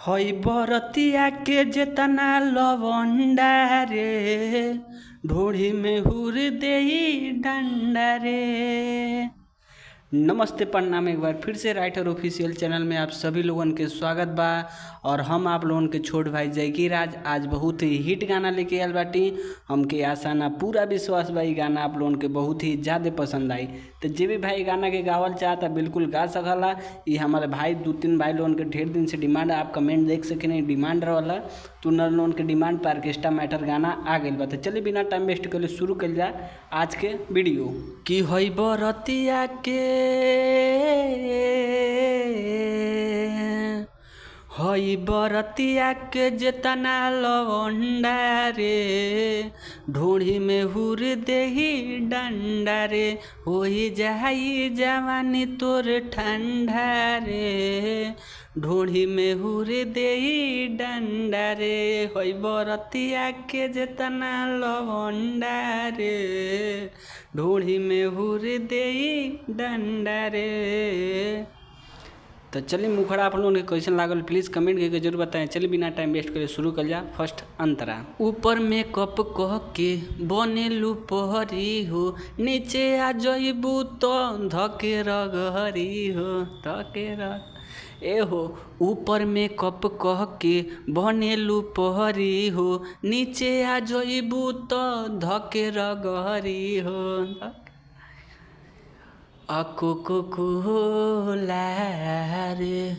हई बरतिया के जेतना लवंडा रे, ढोढ़ी में हुर देई डंडा रे। नमस्ते, प्रणाम। एक बार फिर से राइटर ऑफिशियल चैनल में आप सभी लोगन के स्वागत बा। और हम आप लोगन के छोट भाई जैकी राज आज बहुत ही हिट गाना लेके आयल बाटी। हमके आशा ना पूरा विश्वास बा ई गाना आप लोगन के बहुत ही ज़्यादा पसंद आई। तो जे भी भाई गाना के गावल चाहता बिल्कुल गा सकला। ये हमारे भाई 2-3 भाई लोगन के ढेर दिन से डिमांड, आप कमेंट देख सके नहीं डिमांड रहला, तो उन लोगन के डिमांड पर ऑर्केस्ट्रा मैटर गाना आ गई बा। तो चलिए बिना टाइम वेस्ट करे शुरू कर जा आज के वीडियो। की हई बरतिया के हई बरतिया के जेतना लवंडा रे, ढोढ़ी में हुर देही डंडा रे। होई जाई जवानी तोर ठंडा रे, ढोढ़ी में हुर देही डंडा रे। हई बरतिया के जेतना लवंडा रे, ढोढ़ी में हुर देही डंडा रे। तो चलिए मुखड़ा आप लोगों के कैसन लागल प्लीज़ कमेंट करके जरूर बताएं। चलिए बिना टाइम वेस्ट करे शुरू कर जा। फर्स्ट अंतरा। ऊपर मेकअप कह के बनेलू पहरी हो, नीचे आ जइबू तो धके रगहरी हो, धके रग ए हो। ऊपर मेकअप कह के बनेलू पहरी हो, नीचे आ जइबू तो धके रगहरी हो। कोला रे,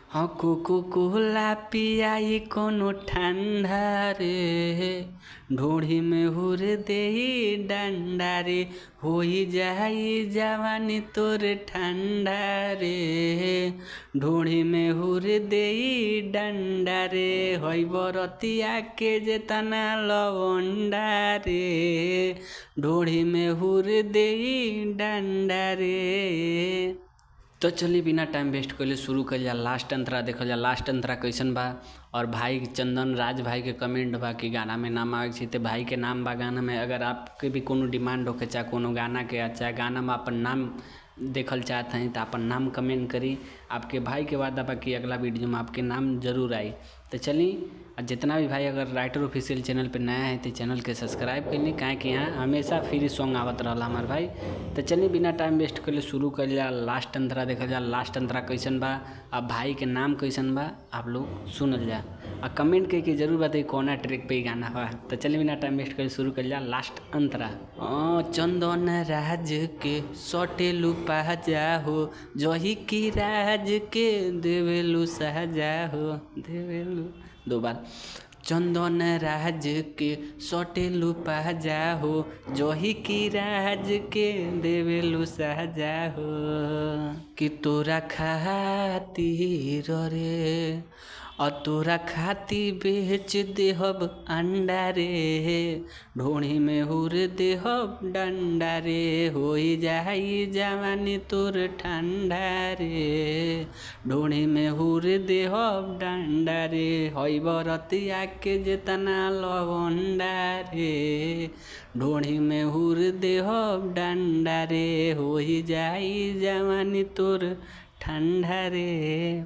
हाँ कोला पियाई कोनो ठंडा रे, ढोढ़ी में हुर देही डंडा रे। होई जाई जवानी तोर ठंडा रे, ढोढ़ी में हुर देही डंडा रे। हई बरतिया के जेतना लवंडा रे, ढोढ़ी में हुर देही डंडा रे। तो चलिए बिना टाइम वेस्ट कर शुरू कर जा। लास्ट अंतरा देखल जा। लास्ट अंतरा कैसन बा। और भाई चंदन राज भाई के कमेंट बा कि गाना में नाम आवे छी, तो भाई के नाम बा गाना में। अगर आपके भी कोनो डिमांड होके चाहे कोनो गाना के चाहे गाना में अपन नाम देखल चाहते हैं तो अपन नाम कमेंट करी। आपके भाई के वादा बा कि अगला वीडियो में आपके नाम जरूर आई। तो चलिए जितना भी भाई अगर राइटर ऑफिशियल चैनल पे नया है तो चैनल के सब्सक्राइब कर ली, काहे कि यहाँ हमेशा फ्री सॉन्ग आवत रहा हमारे भाई। तो चलिए बिना टाइम वेस्ट कर शुरू कर जा। लास्ट अंतरा देखल जा। लास्ट अंतरा कैसन बा, अब भाई के नाम कैसन बा आप लोग सुनल जा और कमेंट करके जरूर बताइए कौन ट्रैक पे गाना बा। तो चलिए बिना टाइम वेस्ट कर शुरू कर जा। लास्ट अंतरा। चंदन राज के सटेलू पहजा हो, जही की राज के देवेलू सहजा हो, देवेलू दो बार। चंदन राज के सटेलू पहजा हो, जही की राज के देवेलू सहजा हो। कि तोरा खातिर रे, और तोरा खाती बेच देहब अंडा रे, ढोढ़ी में हुर देहब डंडा रे। होई जाई जवानी तोर ठंडा रे, ढोढ़ी में हुर देहब डंडा रे। हई बरतिया के जेतना लवंडा रे, ढोढ़ी में हुर देहब डंडा रे। होई जाई जवानी तोर ठंडा रे।